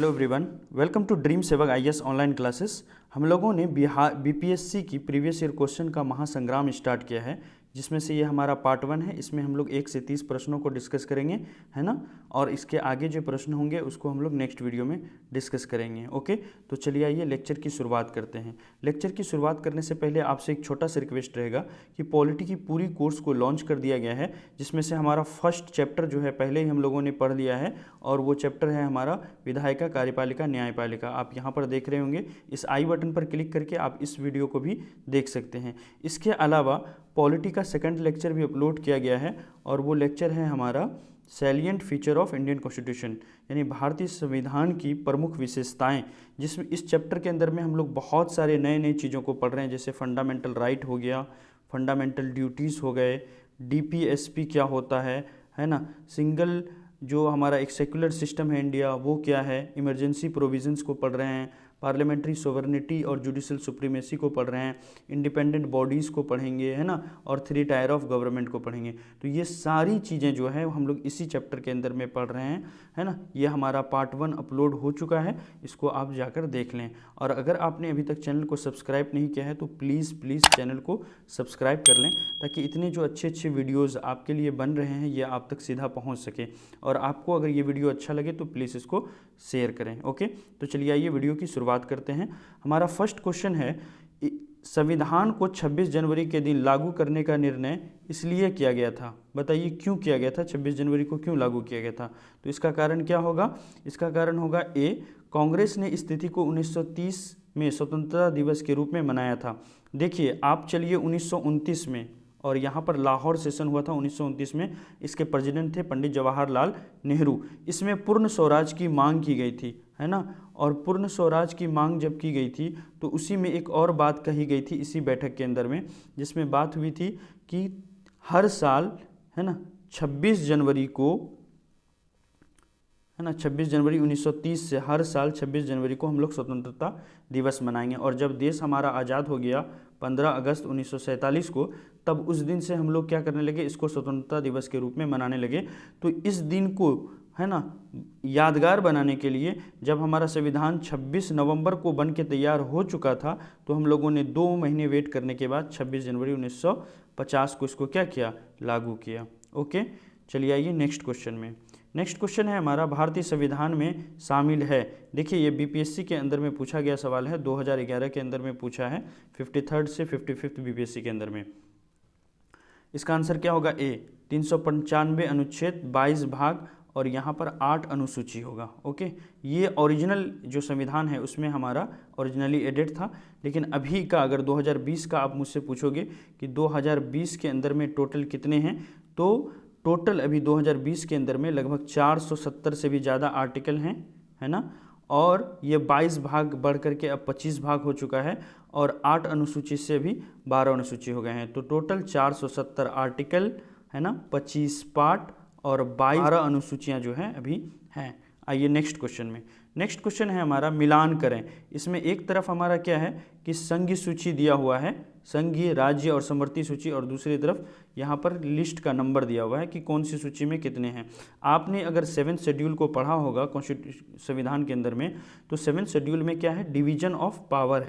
Hello everyone, welcome to dream Sevak IAS online classes. हम लोगों ने बिहार बीपीएससी की प्रीवियस ईयर क्वेश्चन का महासंग्राम स्टार्ट किया है, जिसमें से ये हमारा पार्ट 1 है। इसमें हम लोग 1 से 30 प्रश्नों को डिस्कस करेंगे, है ना। और इसके आगे जो प्रश्न होंगे उसको हम लोग नेक्स्ट वीडियो में डिस्कस करेंगे। ओके, तो चलिए आइए लेक्चर की शुरुआत करते हैं। लेक्चर की शुरुआत करने से पहले आपसे एक छोटा सा रिक्वेस्ट रहेगा कि पॉलिटी की पूरी कोर्स को लॉन्च कर दिया गया है, जिसमें से हमारा फर्स्ट चैप्टर जो है पहले ही हम लोगों ने पढ़ लिया है, और वो चैप्टर है हमारा विधायिका, कार्यपालिका, न्यायपालिका। आप यहाँ पर देख रहे होंगे, इस आई बटन पर क्लिक करके आप इस वीडियो को भी देख सकते हैं। इसके अलावा पॉलिटी का सेकंड लेक्चर भी अपलोड किया गया है, और वो लेक्चर है हमारा salient feature of Indian constitution, यानी भारतीय संविधान की प्रमुख विशेषताएं, जिसमें इस चैप्टर के अंदर में हम लोग बहुत सारे नए नए चीज़ों को पढ़ रहे हैं, जैसे फंडामेंटल राइट हो गया, फंडामेंटल ड्यूटीज़ हो गए, डीपीएसपी क्या होता है ना, सिंगल जो हमारा एक सेक्युलर सिस्टम है इंडिया वो क्या है, इमरजेंसी प्रोविजंस को पढ़ रहे हैं, पार्लियामेंट्री सोवरेनिटी और जुडिशल सुप्रीमेसी को पढ़ रहे हैं, इंडिपेंडेंट बॉडीज़ को पढ़ेंगे, है ना, और 3 टायर ऑफ गवर्नमेंट को पढ़ेंगे। तो ये सारी चीज़ें जो है हम लोग इसी चैप्टर के अंदर में पढ़ रहे हैं, है ना। ये हमारा पार्ट 1 अपलोड हो चुका है, इसको आप जाकर देख लें। और अगर आपने अभी तक चैनल को सब्सक्राइब नहीं किया है तो प्लीज़ चैनल को सब्सक्राइब कर लें, ताकि इतने जो अच्छे अच्छे वीडियोज़ आपके लिए बन रहे हैं ये आप तक सीधा पहुँच सके। और आपको अगर ये वीडियो अच्छा लगे तो प्लीज़ इसको शेयर करें। ओके, तो चलिए आइए वीडियो की शुरुआत करते हैं। हमारा फर्स्ट क्वेश्चन है, संविधान को 26 जनवरी के दिन लागू करने का निर्णय इसलिए किया गया था। बताइए क्यों किया गया था, 26 जनवरी को क्यों लागू किया गया था। तो इसका कारण क्या होगा, इसका कारण होगा ए, कांग्रेस ने इस तिथि को 1930 में स्वतंत्रता दिवस के रूप में मनाया था। देखिए आप चलिए 1929 में, और यहाँ पर लाहौर सेशन हुआ था 1929 में, इसके प्रेसिडेंट थे पंडित जवाहरलाल नेहरू। इसमें पूर्ण स्वराज की मांग की गई थी, है ना। और पूर्ण स्वराज की मांग जब की गई थी तो उसी में एक और बात कही गई थी इसी बैठक के अंदर में, जिसमें बात हुई थी कि हर साल, है ना, 26 जनवरी को, है ना, 26 जनवरी 1930 से हर साल 26 जनवरी को हम लोग स्वतंत्रता दिवस मनाएंगे। और जब देश हमारा आज़ाद हो गया 15 अगस्त 1947 को, तब उस दिन से हम लोग क्या करने लगे, इसको स्वतंत्रता दिवस के रूप में मनाने लगे। तो इस दिन को, है ना, यादगार बनाने के लिए जब हमारा संविधान 26 नवंबर को बन के तैयार हो चुका था, तो हम लोगों ने 2 महीने वेट करने के बाद 26 जनवरी 1950 को इसको क्या किया, लागू किया। ओके, चलिए आइए नेक्स्ट क्वेश्चन में। नेक्स्ट क्वेश्चन है हमारा, भारतीय संविधान में शामिल है। देखिए ये बीपीएससी के अंदर में पूछा गया सवाल है, 2011 के अंदर में पूछा है, 53rd से 55th बीपीएससी के अंदर में। इसका आंसर क्या होगा, ए 395 अनुच्छेद 22 भाग और यहाँ पर 8 अनुसूची होगा। ओके, ये ओरिजिनल जो संविधान है उसमें हमारा ओरिजिनली एडेड था, लेकिन अभी का अगर 2020 का आप मुझसे पूछोगे कि 2020 के अंदर में टोटल कितने हैं, तो टोटल अभी 2020 के अंदर में लगभग 470 से भी ज़्यादा आर्टिकल हैं, है ना। और ये 22 भाग बढ़ करके अब 25 भाग हो चुका है, और 8 अनुसूची से भी 12 अनुसूची हो गए हैं। तो टोटल 470 आर्टिकल, है ना, 25 पार्ट और 12 अनुसूचियाँ जो हैं अभी हैं। आइए नेक्स्ट क्वेश्चन में। नेक्स्ट क्वेश्चन है हमारा, मिलान करें। इसमें एक तरफ हमारा क्या है कि संघीय सूची दिया हुआ है, संघीय, राज्य और समवर्ती सूची, और दूसरी तरफ यहाँ पर लिस्ट का नंबर दिया हुआ है कि कौन सी सूची में कितने हैं। आपने अगर 7th शेड्यूल को पढ़ा होगा संविधान के अंदर में, तो 7th शेड्यूल में क्या है, डिवीजन ऑफ पावर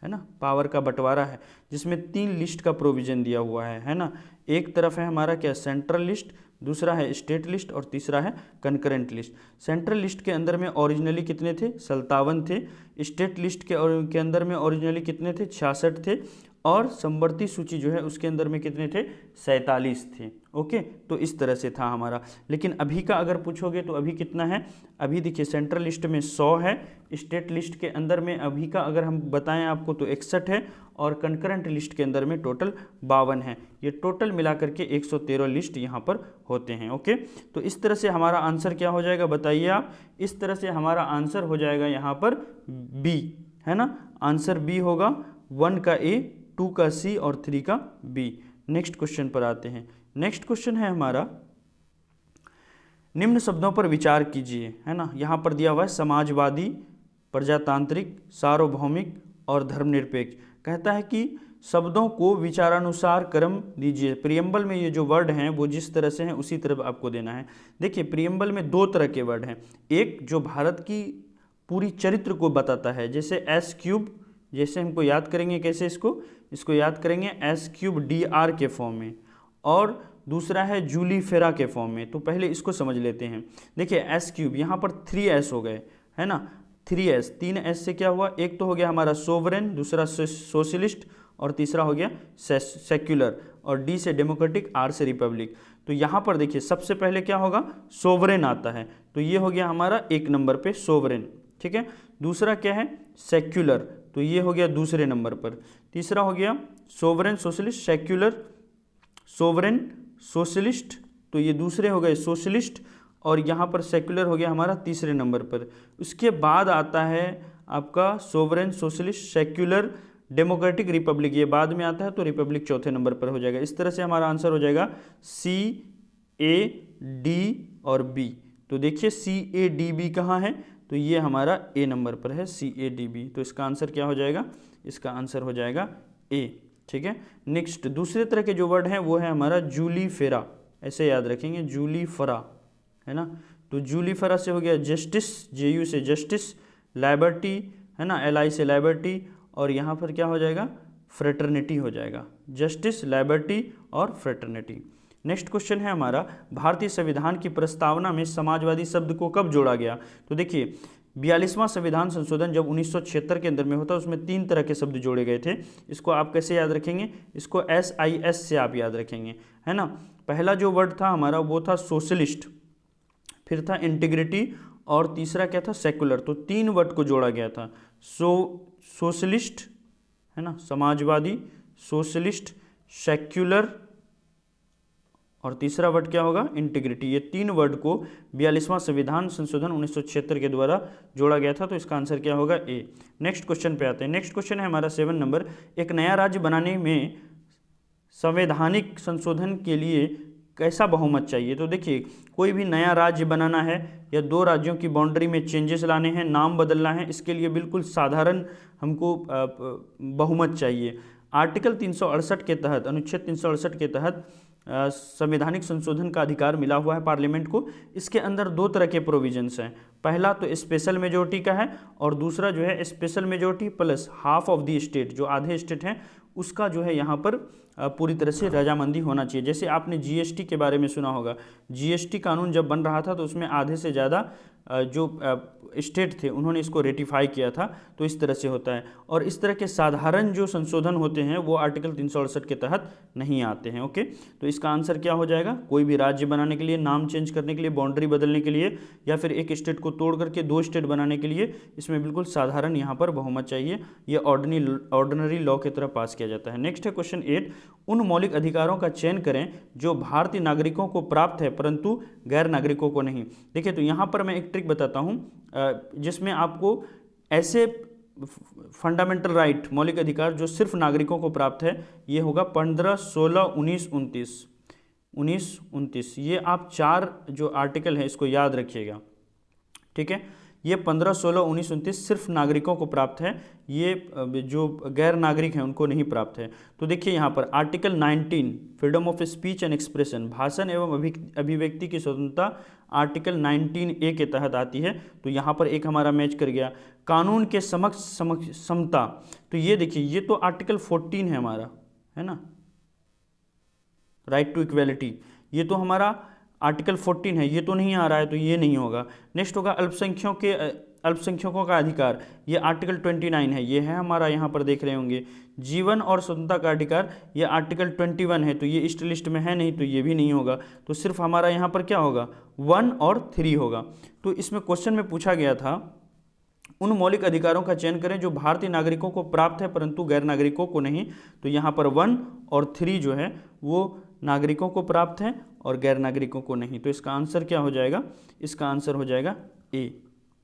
है ना, पावर का बंटवारा है, जिसमें 3 लिस्ट का प्रोविजन दिया हुआ है ना। एक तरफ है हमारा क्या, सेंट्रल लिस्ट, दूसरा है स्टेट लिस्ट, और तीसरा है कंकरेंट लिस्ट। सेंट्रल लिस्ट के अंदर में ओरिजिनली कितने थे, 57 थे। स्टेट लिस्ट के अंदर में ओरिजिनली कितने थे, 66 थे। और समवर्ती सूची जो है उसके अंदर में कितने थे, 47 थे। ओके, तो इस तरह से था हमारा। लेकिन अभी का अगर पूछोगे तो अभी कितना है, अभी देखिए सेंट्रल लिस्ट में 100 है, स्टेट लिस्ट के अंदर में अभी का अगर हम बताएं आपको तो 61 है, और कंकरेंट लिस्ट के अंदर में टोटल 52 है। ये टोटल मिला करके 113 लिस्ट यहाँ पर होते हैं। ओके, तो इस तरह से हमारा आंसर क्या हो जाएगा, बताइए आप। इस तरह से हमारा आंसर हो जाएगा यहाँ पर बी, है ना। आंसर बी होगा, 1 का ए, 2 का सी और 3 का बी। नेक्स्ट क्वेश्चन पर आते हैं। नेक्स्ट क्वेश्चन है हमारा, निम्न शब्दों पर विचार कीजिए, है ना। यहाँ पर दिया हुआ है समाजवादी, प्रजातांत्रिक, सार्वभौमिक और धर्मनिरपेक्ष। कहता है कि शब्दों को विचारानुसार क्रम दीजिए। प्रियम्बल में ये जो वर्ड हैं वो जिस तरह से हैं उसी तरह आपको देना है। देखिए प्रियम्बल में 2 तरह के वर्ड हैं, एक जो भारत की पूरी चरित्र को बताता है। जैसे एस क्यूब, जैसे हमको याद करेंगे कैसे इसको याद करेंगे एस क्यूब DR के फॉर्म में, और दूसरा है जूली फेरा के फॉर्म में। तो पहले इसको समझ लेते हैं। देखिए एस क्यूब, यहाँ पर 3S हो गए, है ना, 3S, 3S से क्या हुआ, एक तो हो गया हमारा सोवरेन, दूसरा सोशलिस्ट, और तीसरा हो गया सेक्युलर, और D से डेमोक्रेटिक, R से रिपब्लिक। तो यहाँ पर देखिए सबसे पहले क्या होगा, सोवरेन आता है, तो ये हो गया हमारा 1 नंबर पे सोवरेन, ठीक है। दूसरा क्या है, सेक्युलर, तो ये हो गया दूसरे नंबर पर। तीसरा हो गया sovereign socialist, secular, sovereign socialist, तो ये दूसरे हो गए सोशलिस्ट, और यहाँ पर सेक्युलर हो गया हमारा तीसरे नंबर पर। उसके बाद आता है आपका sovereign socialist, secular, democratic, Republic, ये बाद में आता है, तो रिपब्लिक चौथे नंबर पर हो जाएगा। इस तरह से हमारा आंसर हो जाएगा C, A, D और B। तो देखिए C, A, D, B कहाँ है, तो ये हमारा A नंबर पर है, C, A, D, B। तो इसका आंसर क्या हो जाएगा, इसका आंसर हो जाएगा A, ठीक है। नेक्स्ट दूसरे तरह के जो वर्ड हैं वो है हमारा जूली फेरा, ऐसे याद रखेंगे, जूली फरा, है ना। तो जूली फरा से हो गया जस्टिस, JU से जस्टिस, लाइबर्टी, है ना, LI से लाइबर्टी, और यहाँ पर क्या हो जाएगा, फ्रेटर्निटी हो जाएगा, जस्टिस, लाइबर्टी और फ्रेटर्निटी। नेक्स्ट क्वेश्चन है हमारा, भारतीय संविधान की प्रस्तावना में समाजवादी शब्द को कब जोड़ा गया। तो देखिए 42वां संविधान संशोधन जब 1976 के अंदर में होता है, उसमें 3 तरह के शब्द जोड़े गए थे। इसको आप कैसे याद रखेंगे, इसको SIS से आप याद रखेंगे, है ना। पहला जो वर्ड था हमारा वो था सोशलिस्ट, फिर था इंटीग्रिटी, और तीसरा क्या था, सेकुलर। तो 3 वर्ड को जोड़ा गया था, सोशलिस्ट, है ना, समाजवादी, सोशलिस्ट, सेक्युलर, और तीसरा वर्ड क्या होगा, इंटीग्रिटी। ये 3 वर्ड को 42वां संविधान संशोधन 1976 के द्वारा जोड़ा गया था। तो इसका आंसर क्या होगा, A। नेक्स्ट क्वेश्चन पे आते हैं। नेक्स्ट क्वेश्चन है हमारा 7 नंबर, एक नया राज्य बनाने में संवैधानिक संशोधन के लिए कैसा बहुमत चाहिए। तो देखिए कोई भी नया राज्य बनाना है या 2 राज्यों की बाउंड्री में चेंजेस लाने हैं, नाम बदलना है, इसके लिए बिल्कुल साधारण हमको बहुमत चाहिए। आर्टिकल 368 के तहत, अनुच्छेद 368 के तहत संवैधानिक संशोधन का अधिकार मिला हुआ है पार्लियामेंट को। इसके अंदर 2 तरह के प्रोविजंस हैं, पहला तो स्पेशल मेजोरिटी का है, और दूसरा जो है special majority plus half of the state, जो आधे स्टेट हैं उसका जो है यहाँ पर पूरी तरह से रजामंदी होना चाहिए। जैसे आपने GST के बारे में सुना होगा, GST कानून जब बन रहा था तो उसमें आधे से ज़्यादा जो स्टेट थे उन्होंने इसको रेटिफाई किया था। तो इस तरह से होता है, और इस तरह के साधारण जो संशोधन होते हैं वो आर्टिकल 368 के तहत नहीं आते हैं। ओके, तो इसका आंसर क्या हो जाएगा, कोई भी राज्य बनाने के लिए, नाम चेंज करने के लिए, बाउंड्री बदलने के लिए, या फिर एक स्टेट को तोड़ करके 2 स्टेट बनाने के लिए, इसमें बिल्कुल साधारण यहाँ पर बहुमत चाहिए। ये ऑर्डिनरी लॉ की तरह पास किया जाता है। नेक्स्ट है क्वेश्चन 8, उन मौलिक अधिकारों का चयन करें जो भारतीय नागरिकों को प्राप्त है परंतु गैर नागरिकों को नहीं। देखिए तो यहाँ पर मैं एक ट्रिक बताता हूँ जिसमें आपको ऐसे फंडामेंटल राइट, मौलिक अधिकार जो सिर्फ नागरिकों को प्राप्त है, ये होगा 15, 16, 19, 29, ये आप 4 जो आर्टिकल है इसको याद रखिएगा, ठीक है। ये 15, 16, 19, 29 सिर्फ नागरिकों को प्राप्त है, ये जो गैर नागरिक हैं उनको नहीं प्राप्त है। तो देखिए यहाँ पर article 19 freedom of speech and expression, भाषण एवं अभिव्यक्ति की स्वतंत्रता आर्टिकल 19A के तहत आती है। तो यहाँ पर एक हमारा मैच कर गया। कानून के समक्ष समता, तो ये देखिए ये तो आर्टिकल 14 है हमारा, है ना, राइट टू इक्वेलिटी, ये तो हमारा आर्टिकल 14 है, ये तो नहीं आ रहा है, तो ये नहीं होगा। नेक्स्ट होगा अल्पसंख्यकों का अधिकार, ये आर्टिकल 29 है, ये है हमारा, यहाँ पर देख रहे होंगे। जीवन और स्वतंत्रता का अधिकार, ये आर्टिकल 21 है, तो ये इस लिस्ट में है नहीं, तो ये भी नहीं होगा। तो सिर्फ हमारा यहाँ पर क्या होगा, 1 और 3 होगा। तो इसमें क्वेश्चन में पूछा गया था उन मौलिक अधिकारों का चयन करें जो भारतीय नागरिकों को प्राप्त है परंतु गैर नागरिकों को नहीं। तो यहाँ पर 1 और 3 जो है वो नागरिकों को प्राप्त है और गैर नागरिकों को नहीं। तो इसका आंसर क्या हो जाएगा, इसका आंसर हो जाएगा A,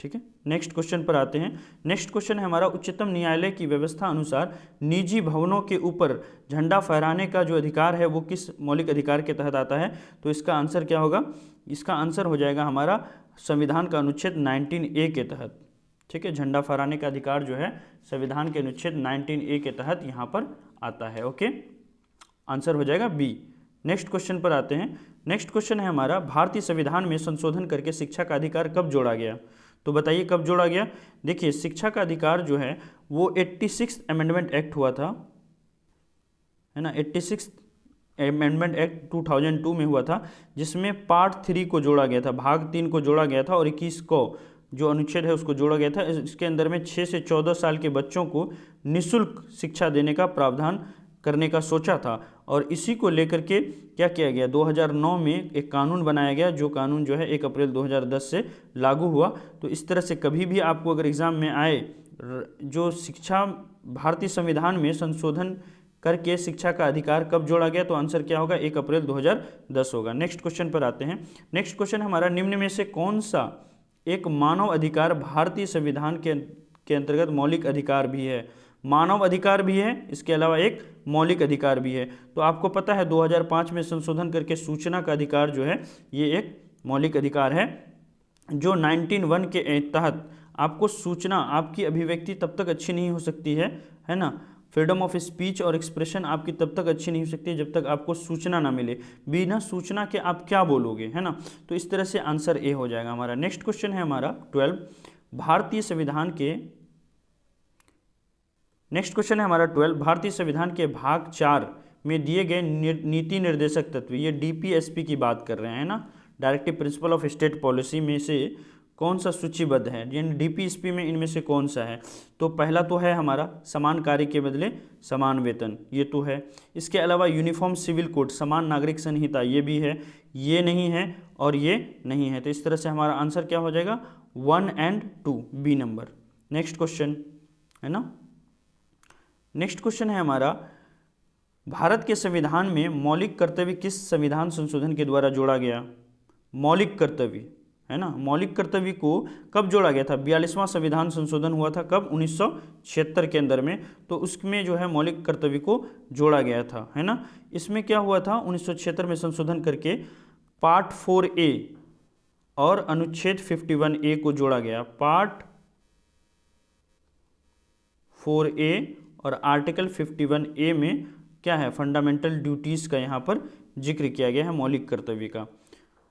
ठीक है। नेक्स्ट क्वेश्चन पर आते हैं। नेक्स्ट क्वेश्चन है हमारा, उच्चतम न्यायालय की व्यवस्था अनुसार निजी भवनों के ऊपर झंडा फहराने का जो अधिकार है वो किस मौलिक अधिकार के तहत आता है। तो इसका आंसर क्या होगा, इसका आंसर हो जाएगा हमारा संविधान का अनुच्छेद 19A के तहत, ठीक है। झंडा फहराने का अधिकार जो है संविधान के अनुच्छेद 19A के तहत यहाँ पर आता है। ओके, आंसर हो जाएगा B। नेक्स्ट क्वेश्चन पर आते हैं। नेक्स्ट क्वेश्चन है हमारा, भारतीय संविधान में संशोधन करके शिक्षा का अधिकार कब जोड़ा गया। तो बताइए कब जोड़ा गया। देखिए शिक्षा का अधिकार जो है वो 86 अमेंडमेंट एक्ट हुआ था, है ना, 86 अमेंडमेंट एक्ट 2002 में हुआ था, जिसमें पार्ट 3 को जोड़ा गया था, भाग 3 को जोड़ा गया था और 21 को जो अनुच्छेद है उसको जोड़ा गया था। इसके अंदर में 6 से 14 साल के बच्चों को निःशुल्क शिक्षा देने का प्रावधान करने का सोचा था। और इसी को लेकर के क्या किया गया, 2009 में एक कानून बनाया गया, जो कानून जो है 1 अप्रैल 2010 से लागू हुआ। तो इस तरह से कभी भी आपको अगर एग्जाम में आए जो शिक्षा भारतीय संविधान में संशोधन करके शिक्षा का अधिकार कब जोड़ा गया, तो आंसर क्या होगा, 1 अप्रैल 2010 होगा। नेक्स्ट क्वेश्चन पर आते हैं। नेक्स्ट क्वेश्चन हमारा, निम्न में से कौन सा एक मानव अधिकार भारतीय संविधान के अंतर्गत मौलिक अधिकार भी है। मानव अधिकार भी है, इसके अलावा एक मौलिक अधिकार भी है। तो आपको पता है 2005 में संशोधन करके सूचना का अधिकार जो है ये एक मौलिक अधिकार है, जो 19(1) के तहत आपको सूचना, आपकी अभिव्यक्ति तब तक अच्छी नहीं हो सकती है ना, फ्रीडम ऑफ स्पीच और एक्सप्रेशन आपकी तब तक अच्छी नहीं हो सकती जब तक आपको सूचना ना मिले। बिना सूचना के आप क्या बोलोगे, है ना। तो इस तरह से आंसर ए हो जाएगा हमारा। नेक्स्ट क्वेश्चन है हमारा 12, भारतीय संविधान के, नेक्स्ट क्वेश्चन है हमारा 12, भारतीय संविधान के भाग 4 में दिए गए नीति निर्देशक तत्व, ये DPSP की बात कर रहे हैं ना, directive principle of state policy में से कौन सा सूचीबद्ध है, यानी DPSP में इनमें से कौन सा है। तो पहला तो है हमारा समान कार्य के बदले समान वेतन, ये तो है। इसके अलावा यूनिफॉर्म सिविल कोड, समान नागरिक संहिता, ये भी है, ये नहीं है और ये नहीं है। तो इस तरह से हमारा आंसर क्या हो जाएगा, 1 और 2, बी नंबर। नेक्स्ट क्वेश्चन है ना, नेक्स्ट क्वेश्चन है हमारा, भारत के संविधान में मौलिक कर्तव्य किस संविधान संशोधन के द्वारा जोड़ा गया। मौलिक कर्तव्य, है ना, मौलिक कर्तव्य को कब जोड़ा गया था, 42वां संविधान संशोधन हुआ था, कब, 1976 के अंदर में। तो उसमें जो है मौलिक कर्तव्य को जोड़ा गया था, है ना। इसमें क्या हुआ था, 1976 में संशोधन करके पार्ट 4A और अनुच्छेद 51A को जोड़ा गया। पार्ट 4A और आर्टिकल 51A में क्या है, फंडामेंटल ड्यूटीज़ का यहाँ पर जिक्र किया गया है मौलिक कर्तव्य का।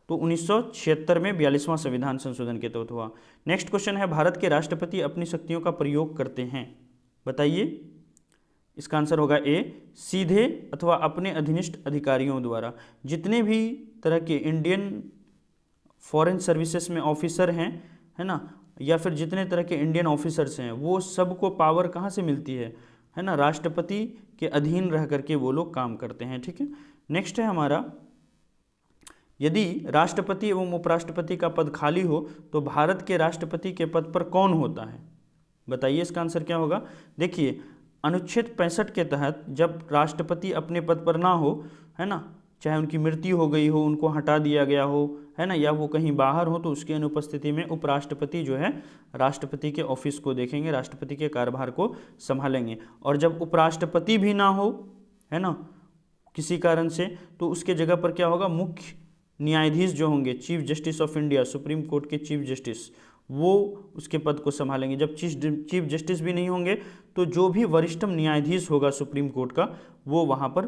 तो 1976 में 42वां संविधान संशोधन के तहत हुआ। नेक्स्ट क्वेश्चन है, भारत के राष्ट्रपति अपनी शक्तियों का प्रयोग करते हैं, बताइए। इसका आंसर होगा ए, सीधे अथवा अपने अधीनस्थ अधिकारियों द्वारा। जितने भी तरह के इंडियन फॉरेन सर्विसेज में ऑफिसर हैं, है ना, या फिर जितने तरह के इंडियन ऑफिसर्स हैं, वो सबको पावर कहाँ से मिलती है ना, राष्ट्रपति के अधीन रह करके वो लोग काम करते हैं, ठीक है। नेक्स्ट है हमारा, यदि राष्ट्रपति एवं उपराष्ट्रपति का पद खाली हो तो भारत के राष्ट्रपति के पद पर कौन होता है, बताइए। इसका आंसर क्या होगा। देखिए अनुच्छेद 65 के तहत जब राष्ट्रपति अपने पद पर ना हो, है ना, चाहे उनकी मृत्यु हो गई हो, उनको हटा दिया गया हो, है ना, या वो कहीं बाहर हो, तो उसकी अनुपस्थिति में उपराष्ट्रपति जो है राष्ट्रपति के ऑफिस को देखेंगे, राष्ट्रपति के कार्यभार को संभालेंगे। और जब उपराष्ट्रपति भी ना हो, है ना, किसी कारण से, तो उसके जगह पर क्या होगा, मुख्य न्यायाधीश जो होंगे, chief justice of India, supreme court के चीफ जस्टिस, वो उसके पद को संभालेंगे। जब चीफ जस्टिस भी नहीं होंगे तो जो भी वरिष्ठतम न्यायाधीश होगा सुप्रीम कोर्ट का, वो वहाँ पर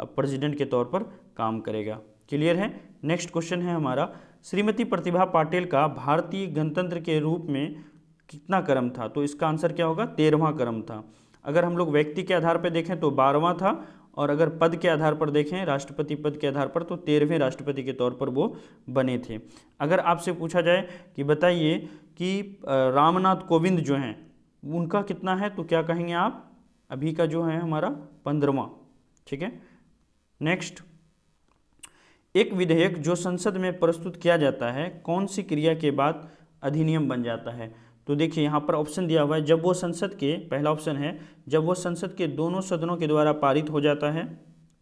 प्रेसिडेंट के तौर पर काम करेगा। क्लियर है। नेक्स्ट क्वेश्चन है हमारा, श्रीमती प्रतिभा पाटिल का भारतीय गणतंत्र के रूप में कितना क्रम था, तो इसका आंसर क्या होगा, 13वां क्रम था। अगर हम लोग व्यक्ति के आधार पर देखें तो 12वां था, और अगर पद के आधार पर देखें, राष्ट्रपति पद के आधार पर, तो 13वें राष्ट्रपति के तौर पर वो बने थे। अगर आपसे पूछा जाए कि बताइए कि रामनाथ कोविंद जो हैं उनका कितना है, तो क्या कहेंगे आप, अभी का जो है हमारा 15वां, ठीक है। नेक्स्ट, एक विधेयक जो संसद में प्रस्तुत किया जाता है कौन सी क्रिया के बाद अधिनियम बन जाता है। तो देखिए यहाँ पर ऑप्शन दिया हुआ है, जब वो संसद के, पहला ऑप्शन है जब वो संसद के दोनों सदनों के द्वारा पारित हो जाता है,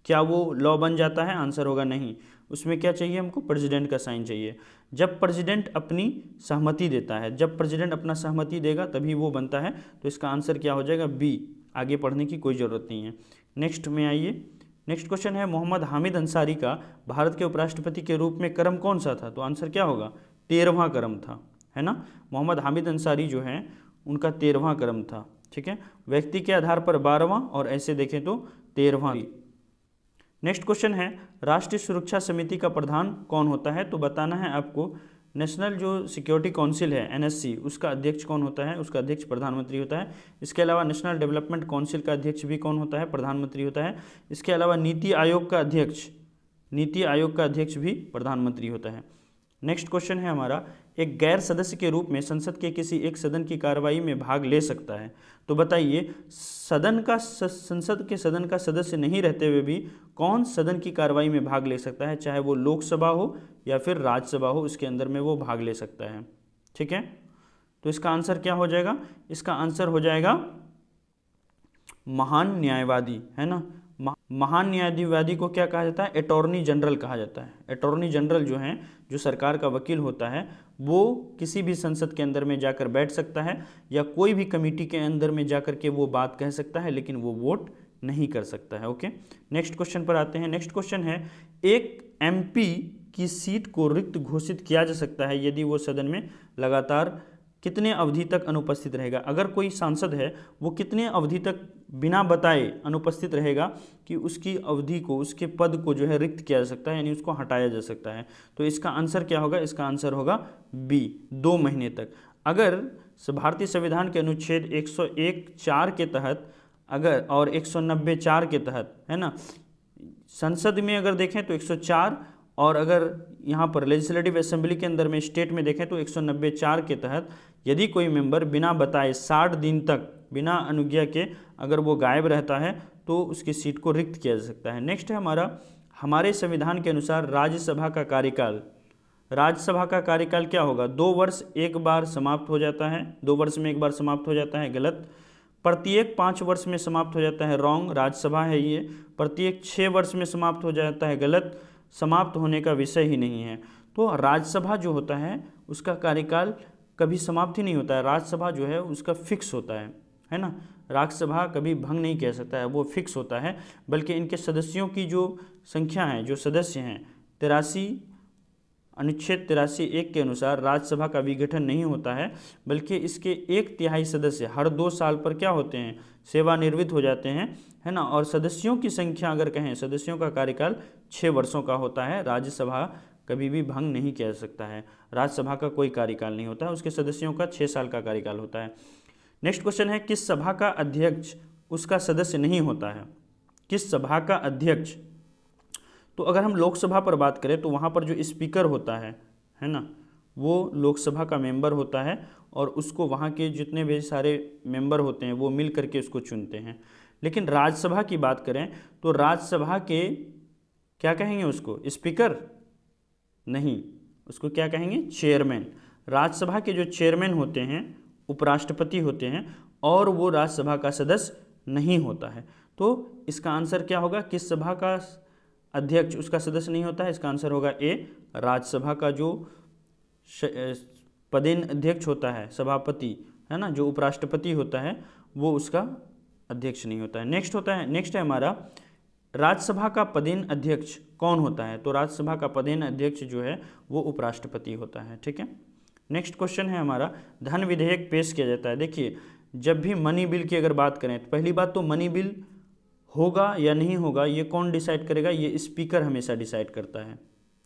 क्या वो लॉ बन जाता है, आंसर होगा नहीं। उसमें क्या चाहिए हमको, प्रेसिडेंट का साइन चाहिए। जब प्रेसिडेंट अपनी सहमति देता है, जब प्रेसिडेंट अपना सहमति देगा तभी वो बनता है। तो इसका आंसर क्या हो जाएगा, बी। आगे पढ़ने की कोई ज़रूरत नहीं है। नेक्स्ट में आइए, नेक्स्ट क्वेश्चन है, मोहम्मद हामिद अंसारी का भारत के उपराष्ट्रपति के रूप में क्रम कौन सा था, तो आंसर क्या होगा, 13वां क्रम था, है ना। मोहम्मद हामिद अंसारी जो हैं उनका 13वां क्रम था, ठीक है। व्यक्ति के आधार पर 12वां और ऐसे देखें तो 13वां। नेक्स्ट क्वेश्चन है, राष्ट्रीय सुरक्षा समिति का प्रधान कौन होता है, तो बताना है आपको नेशनल जो सिक्योरिटी काउंसिल है NSC, उसका अध्यक्ष कौन होता है? उसका अध्यक्ष प्रधानमंत्री होता है। इसके अलावा नेशनल डेवलपमेंट काउंसिल का अध्यक्ष भी कौन होता है? प्रधानमंत्री होता है। इसके अलावा नीति आयोग का अध्यक्ष भी प्रधानमंत्री होता है। नेक्स्ट क्वेश्चन है हमारा, एक गैर सदस्य के रूप में संसद के किसी एक सदन की कार्रवाई में भाग ले सकता है। तो बताइए, संसद के सदन का सदस्य नहीं रहते हुए भी कौन सदन की कार्रवाई में भाग ले सकता है? चाहे वो लोकसभा हो या फिर राज्यसभा हो, उसके अंदर में वो भाग ले सकता है। ठीक है, तो इसका आंसर क्या हो जाएगा? इसका आंसर हो जाएगा महान न्यायवादी, है ना। महान न्यायवादी को क्या कहा जाता है? अटॉर्नी जनरल कहा जाता है। अटॉर्नी जनरल जो है, जो सरकार का वकील होता है, वो किसी भी संसद के अंदर में जाकर बैठ सकता है या कोई भी कमेटी के अंदर में जाकर के वो बात कह सकता है, लेकिन वो वोट नहीं कर सकता है। ओके, नेक्स्ट क्वेश्चन पर आते हैं। नेक्स्ट क्वेश्चन है, एक MP की सीट को रिक्त घोषित किया जा सकता है यदि वो सदन में लगातार कितने अवधि तक अनुपस्थित रहेगा। अगर कोई सांसद है, वो कितने अवधि तक बिना बताए अनुपस्थित रहेगा कि उसकी अवधि को, उसके पद को जो है रिक्त किया जा सकता है, यानी उसको हटाया जा सकता है। तो इसका आंसर क्या होगा? इसका आंसर होगा B, 2 महीने तक। अगर भारतीय संविधान के अनुच्छेद 101(4) के तहत अगर और 190(4) के तहत, है ना, संसद में अगर देखें तो 104, और अगर यहाँ पर लेजिस्लेटिव असेंबली के अंदर में स्टेट में देखें तो 190(4) के तहत यदि कोई मेंबर बिना बताए 60 दिन तक बिना अनुज्ञा के अगर वो गायब रहता है तो उसकी सीट को रिक्त किया जा सकता है। नेक्स्ट है हमारे संविधान के अनुसार राज्यसभा का कार्यकाल क्या होगा? 2 वर्ष एक बार समाप्त हो जाता है, 2 वर्ष में एक बार समाप्त हो जाता है, गलत। प्रत्येक 5 वर्ष में समाप्त हो जाता है, रॉन्ग, राज्यसभा है ये। प्रत्येक 6 वर्ष में समाप्त हो जाता है, गलत, समाप्त होने का विषय ही नहीं है। तो राज्यसभा जो होता है उसका कार्यकाल कभी समाप्त ही नहीं होता है। राज्यसभा जो है उसका फिक्स होता है ना। राज्यसभा कभी भंग नहीं कह सकता है, वो फिक्स होता है। बल्कि इनके सदस्यों की जो संख्या है, जो सदस्य हैं, 83 अनुच्छेद 83(1) के अनुसार राज्यसभा का विघटन नहीं होता है, बल्कि इसके 1/3 सदस्य हर 2 साल पर क्या होते हैं? सेवानिवृत्त हो जाते हैं, है ना। और सदस्यों की संख्या अगर कहें, सदस्यों का कार्यकाल 6 वर्षों का होता है। राज्यसभा कभी भी भंग नहीं किया जा सकता है। राज्यसभा का कोई कार्यकाल नहीं होता है, उसके सदस्यों का 6 साल का कार्यकाल होता है। नेक्स्ट क्वेश्चन है, किस सभा का अध्यक्ष उसका सदस्य नहीं होता है? किस सभा का अध्यक्ष? तो अगर हम लोकसभा पर बात करें तो वहाँ पर जो स्पीकर होता है ना, वो लोकसभा का मेंबर होता है और उसको वहाँ के जितने भी सारे मेंबर होते हैं वो मिल करके उसको चुनते हैं। लेकिन राज्यसभा की बात करें तो राज्यसभा के क्या कहेंगे उसको? स्पीकर नहीं, उसको क्या कहेंगे? चेयरमैन। राज्यसभा के जो चेयरमैन होते हैं उपराष्ट्रपति होते हैं और वो राज्यसभा का सदस्य नहीं होता है। तो इसका आंसर क्या होगा? किस सभा का अध्यक्ष उसका सदस्य नहीं होता है? इसका आंसर होगा A, राज्यसभा का जो पदेन अध्यक्ष होता है, सभापति, है ना, जो उपराष्ट्रपति होता है, वो उसका अध्यक्ष नहीं होता है। नेक्स्ट है हमारा, राज्यसभा का पदेन अध्यक्ष कौन होता है? तो राज्यसभा का पदेन अध्यक्ष जो है वो उपराष्ट्रपति होता है। ठीक है, नेक्स्ट क्वेश्चन है हमारा, धन विधेयक पेश किया जाता है। देखिए, जब भी मनी बिल की अगर बात करें तो पहली बात तो मनी बिल होगा या नहीं होगा ये कौन डिसाइड करेगा? ये स्पीकर हमेशा डिसाइड करता है।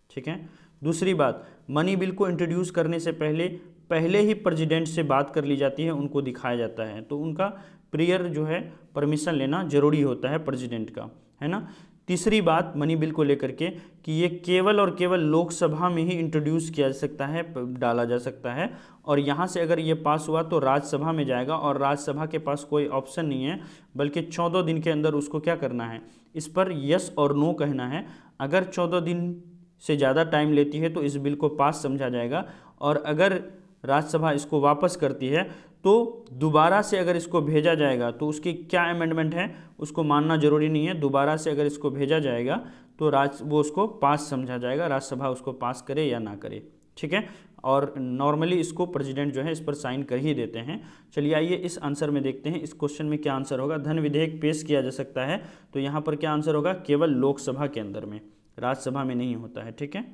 ठीक है, दूसरी बात, मनी बिल को इंट्रोड्यूस करने से पहले ही प्रेसिडेंट से बात कर ली जाती है, उनको दिखाया जाता है, तो उनका प्रियर जो है परमिशन लेना जरूरी होता है प्रेसिडेंट का, है ना। तीसरी बात मनी बिल को लेकर के कि ये केवल और केवल लोकसभा में ही इंट्रोड्यूस किया जा सकता है, डाला जा सकता है, और यहाँ से अगर ये पास हुआ तो राज्यसभा में जाएगा और राज्यसभा के पास कोई ऑप्शन नहीं है, बल्कि 14 दिन के अंदर उसको क्या करना है? इस पर यस और नो कहना है। अगर 14 दिन से ज़्यादा टाइम लेती है तो इस बिल को पास समझा जाएगा, और अगर राज्यसभा इसको वापस करती है तो दोबारा से अगर इसको भेजा जाएगा तो उसकी क्या अमेंडमेंट है उसको मानना जरूरी नहीं है। दोबारा से अगर इसको भेजा जाएगा तो वो उसको पास समझा जाएगा, राज्यसभा उसको पास करे या ना करे। ठीक है, और नॉर्मली इसको प्रेसिडेंट जो है इस पर साइन कर ही देते हैं। चलिए आइए इस आंसर में देखते हैं इस क्वेश्चन में क्या आंसर होगा। धन विधेयक पेश किया जा सकता है, तो यहाँ पर क्या आंसर होगा? केवल लोकसभा के अंदर में, राज्यसभा में नहीं होता है। ठीक है,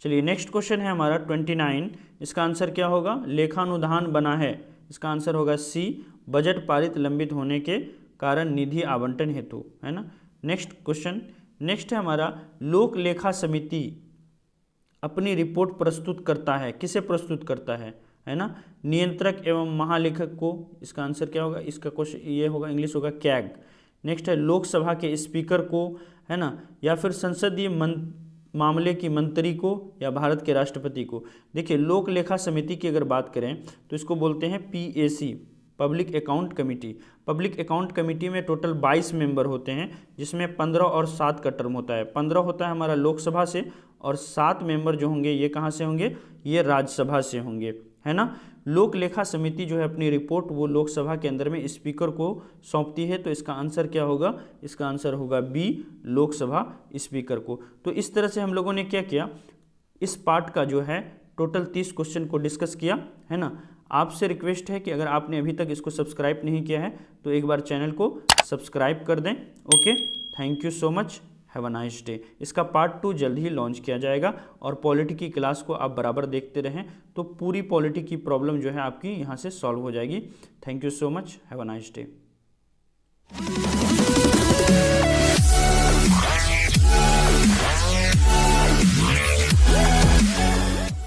चलिए नेक्स्ट क्वेश्चन है हमारा 29। इसका आंसर क्या होगा? लेखानुदान बना है, इसका आंसर होगा C, बजट पारित लंबित होने के कारण निधि आवंटन हेतु, है ना। नेक्स्ट क्वेश्चन, नेक्स्ट है हमारा, लोक लेखा समिति अपनी रिपोर्ट प्रस्तुत करता है? किसे प्रस्तुत करता है ना? नियंत्रक एवं महालेखक को। इसका आंसर क्या होगा? इसका क्वेश्चन ये होगा, इंग्लिश होगा कैग। नेक्स्ट है लोकसभा के स्पीकर को, है ना, या फिर संसदीय मामले की मंत्री को, या भारत के राष्ट्रपति को। देखिए लोक लेखा समिति की अगर बात करें तो इसको बोलते हैं PAC, public account committee. Public account committee में टोटल 22 मेंबर होते हैं, जिसमें 15 और 7 का टर्म होता है। 15 होता है हमारा लोकसभा से, और 7 मेंबर जो होंगे ये कहाँ से होंगे? ये राज्यसभा से होंगे, है ना। लोक लेखा समिति जो है अपनी रिपोर्ट वो लोकसभा के अंदर में स्पीकर को सौंपती है। तो इसका आंसर क्या होगा? इसका आंसर होगा B, लोकसभा स्पीकर को। तो इस तरह से हम लोगों ने क्या किया, इस पार्ट का जो है टोटल 30 क्वेश्चन को डिस्कस किया, है ना। आपसे रिक्वेस्ट है कि अगर आपने अभी तक इसको सब्सक्राइब नहीं किया है तो एक बार चैनल को सब्सक्राइब कर दें। Okay, thank you so much, have a nice day. इसका पार्ट 2 जल्द ही लॉन्च किया जाएगा, और पॉलिटी की क्लास को आप बराबर देखते रहें तो पूरी पॉलिटी की प्रॉब्लम जो है आपकी यहाँ से सॉल्व हो जाएगी। Thank you so much, have a nice day.